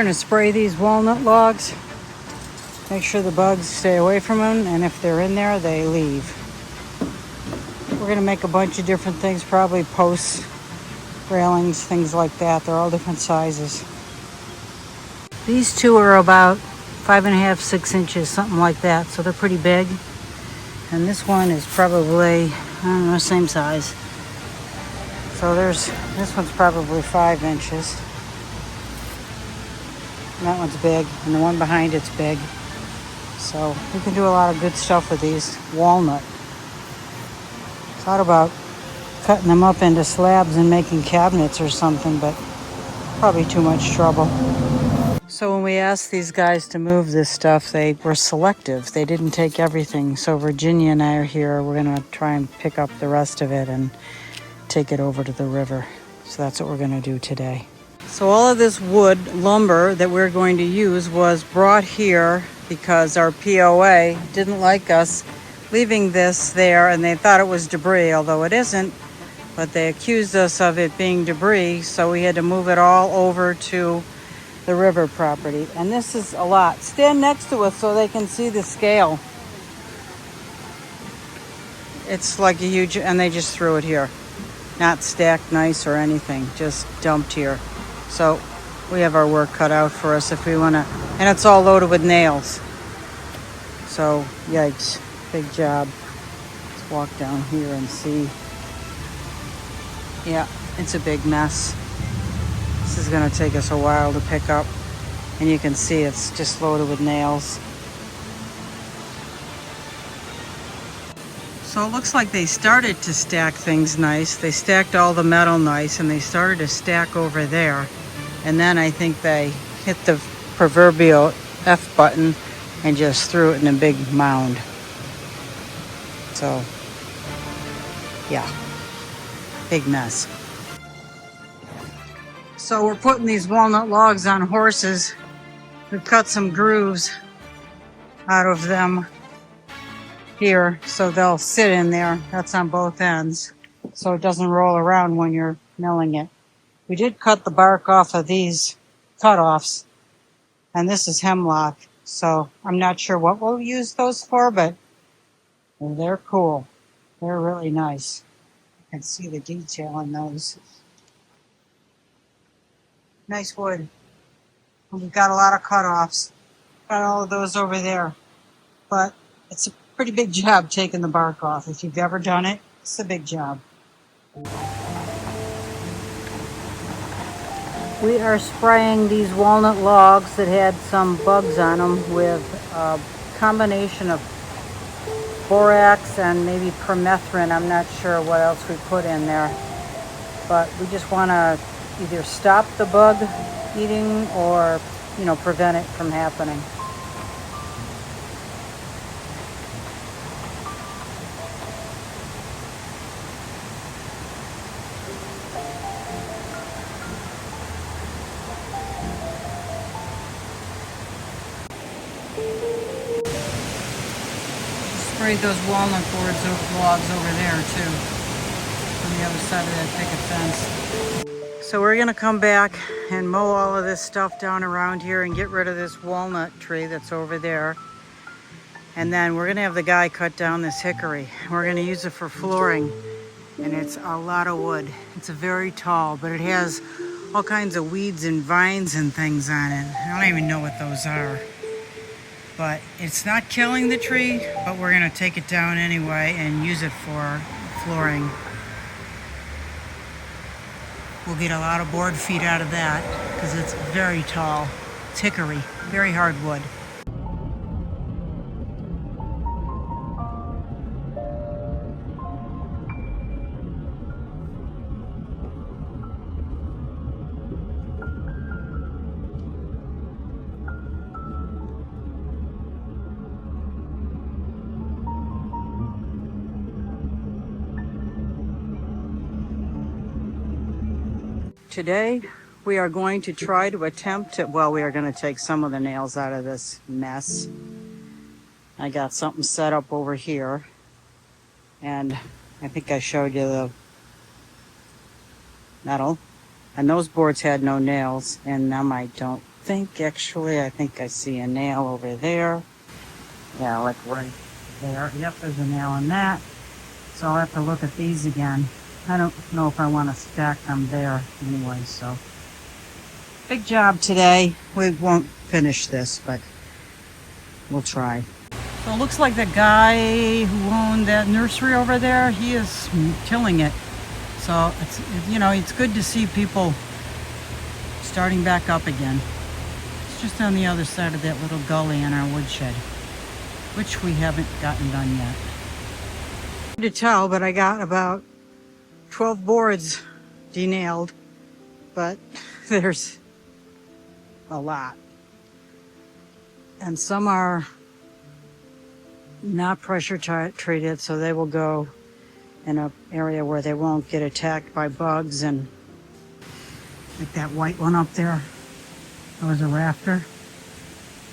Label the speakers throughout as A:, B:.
A: going to spray these walnut logs. Make sure the bugs stay away from them, and if they're in there, they leave. We're going to make a bunch of different things, probably posts, railings, things like that. They're all different sizes. These two are about 5.5, 6 inches, something like that. So they're pretty big. And this one is probably, I don't know, same size. So this one's probably 5 inches. And that one's big, and the one behind it's big. So we can do a lot of good stuff with these. Walnut. Thought about cutting them up into slabs and making cabinets or something, but probably too much trouble. So when we asked these guys to move this stuff, they were selective. They didn't take everything. So Virginia and I are here. We're going to try and pick up the rest of it and take it over to the river. So that's what we're going to do today. So all of this wood lumber that we're going to use was brought here because our POA didn't like us leaving this there, and they thought it was debris, although it isn't. But they accused us of it being debris, so we had to move it all over to the river property. And this is a lot. Stand next to us so they can see the scale. It's like a huge, and they just threw it here. Not stacked nice or anything, just dumped here. So we have our work cut out for us if we want to, and it's all loaded with nails. So yikes, big job. Let's walk down here and see. Yeah, it's a big mess. This is going to take us a while to pick up, and you can see it's just loaded with nails. So it looks like they started to stack things nice. They stacked all the metal nice, and they started to stack over there. And then I think they hit the proverbial F button and just threw it in a big mound. So, yeah, big mess. So we're putting these walnut logs on horses. We've cut some grooves out of them here, so they'll sit in there. That's on both ends, so it doesn't roll around when you're milling it. We did cut the bark off of these cutoffs, and this is hemlock, so I'm not sure what we'll use those for, but they're cool. They're really nice. You can see the detail in those. Nice wood. And we've got a lot of cutoffs. Got all of those over there, but it's a pretty big job taking the bark off. If you've ever done it, it's a big job. We are spraying these walnut logs that had some bugs on them with a combination of borax and maybe permethrin. I'm not sure what else we put in there, but we just want to either stop the bug eating or, prevent it from happening. Sprayed those walnut logs over there too, on the other side of that picket fence. So we're gonna come back and mow all of this stuff down around here and get rid of this walnut tree that's over there. And then we're gonna have the guy cut down this hickory. We're gonna use it for flooring, and it's a lot of wood. It's very tall, but it has all kinds of weeds and vines and things on it. I don't even know what those are. But it's not killing the tree, but we're gonna take it down anyway and use it for flooring. We'll get a lot of board feet out of that because it's very tall. It's hickory, very hard wood. Today, we are going to try to attempt to, we are going to take some of the nails out of this mess. I got something set up over here, and I think I showed you the metal, and those boards had no nails, and them I don't I think I see a nail over there. Yeah, like right there. Yep, there's a nail in that. So I'll have to look at these again. I don't know if I want to stack them there anyway, so. Big job today. We won't finish this, but we'll try. So it looks like the guy who owned that nursery over there, he is tilling it. So it's, you know, it's good to see people starting back up again. It's just on the other side of that little gully in our woodshed, which we haven't gotten done yet. Hard to tell, but I got about 12 boards denailed, but there's a lot. And some are not pressure treated, so they will go in an area where they won't get attacked by bugs. And like that white one up there, that was a rafter.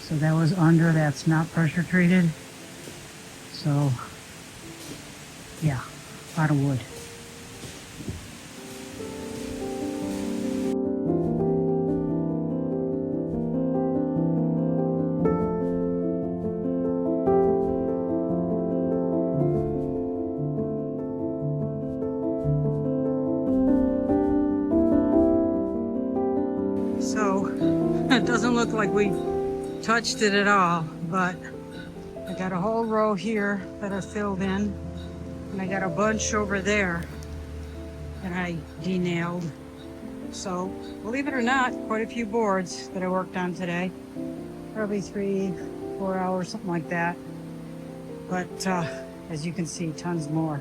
A: So that was under, that's not pressure treated. So yeah, a lot of wood. So it doesn't look like we touched it at all, but I got a whole row here that are filled in, and I got a bunch over there that I denailed. So believe it or not, quite a few boards that I worked on today. Probably 3-4 hours, something like that. But as you can see, tons more.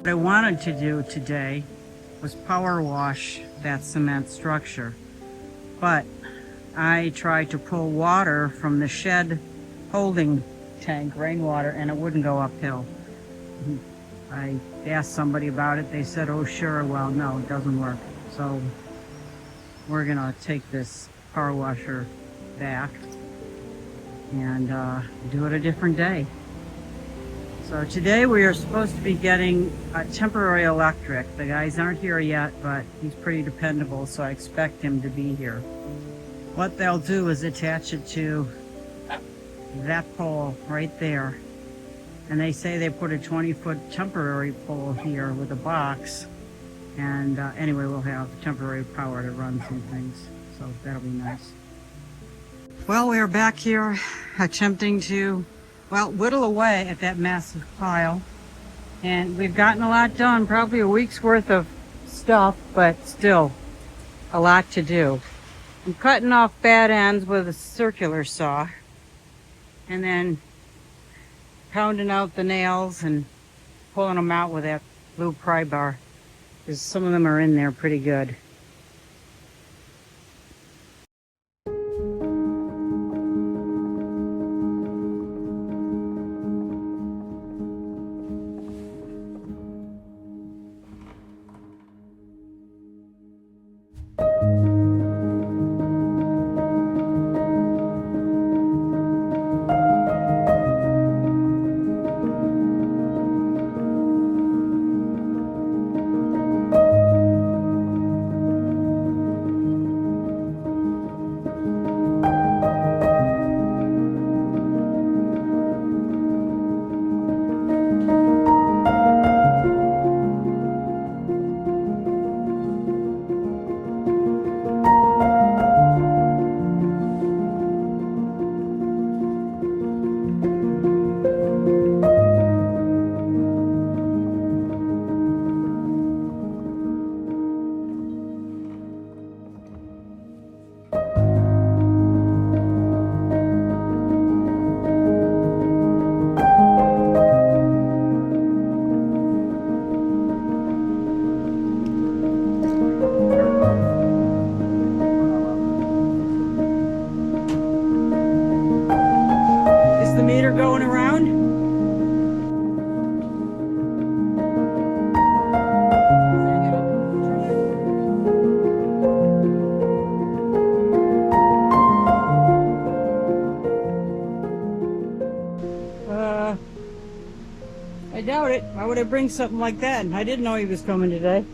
A: What I wanted to do today was power wash that cement structure, but I tried to pull water from the shed holding tank, rainwater, and it wouldn't go uphill. I asked somebody about it. They said, oh sure, well no, it doesn't work. So we're gonna take this power washer back and do it a different day. So today we are supposed to be getting a temporary electric. The guys aren't here yet, but he's pretty dependable, so I expect him to be here. What they'll do is attach it to that pole right there. And they say they put a 20-foot temporary pole here with a box. And anyway, we'll have temporary power to run some things. So that'll be nice. Well, we are back here attempting to, well, whittle away at that massive pile. And we've gotten a lot done, probably a week's worth of stuff, but still a lot to do. I'm cutting off bad ends with a circular saw and then pounding out the nails and pulling them out with that blue pry bar, because some of them are in there pretty good. The meter going around? I doubt it. Why would I bring something like that? I didn't know he was coming today.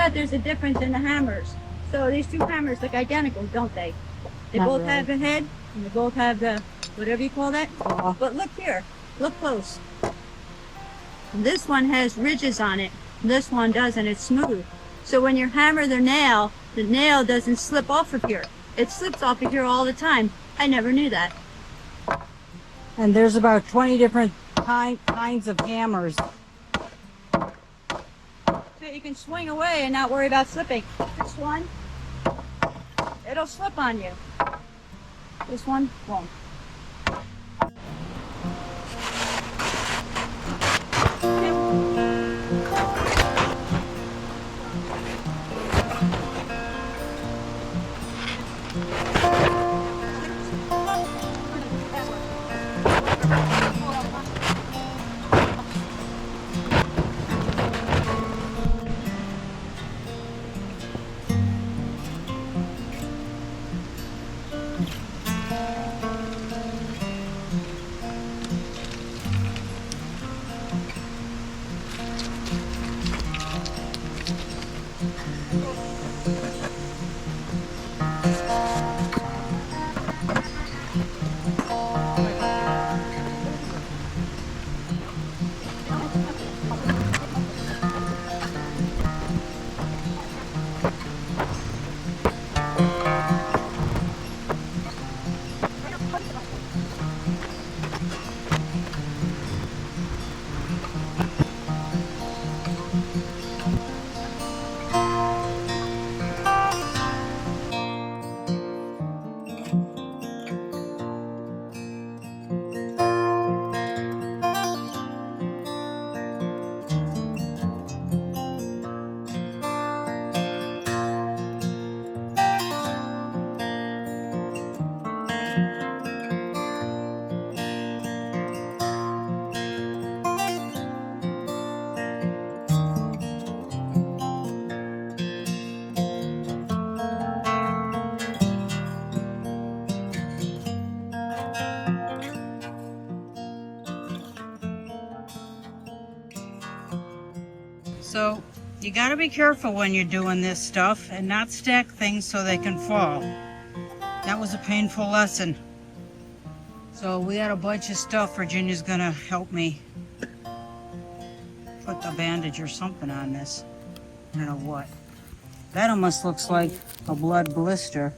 B: out there's a difference in the hammers. So these two hammers look identical, don't they? They
A: Not
B: both
A: really.
B: have the head, and they both have the, whatever you call that.
A: Claw.
B: But look here, look close. This one has ridges on it. This one doesn't, it's smooth. So when you hammer the nail doesn't slip off of here. It slips off of here all the time. I never knew that.
A: And there's about 20 different kinds of hammers.
B: So you can swing away and not worry about slipping. This one, it'll slip on you. This one won't.
A: So you got to be careful when you're doing this stuff and not stack things so they can fall. That was a painful lesson. So we got a bunch of stuff. Virginia's gonna help me put the bandage or something on this. I don't know what. That almost looks like a blood blister.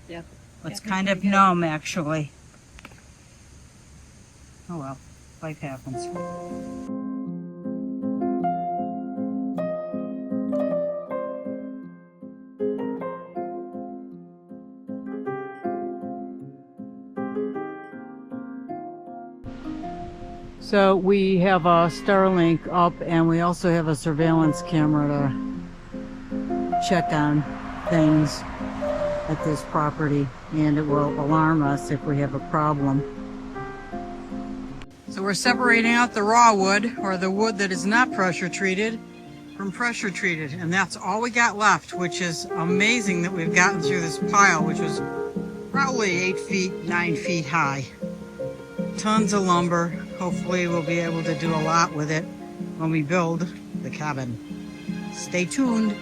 B: Yeah.
A: It's kind of numb actually. Oh well, life happens. So we have a Starlink up and we also have a surveillance camera to check on things at this property, and it will alarm us if we have a problem. So we're separating out the raw wood, or the wood that is not pressure treated, from pressure treated, and that's all we got left, which is amazing that we've gotten through this pile, which was probably 8 feet, 9 feet high. Tons of lumber. Hopefully we'll be able to do a lot with it when we build the cabin. Stay tuned.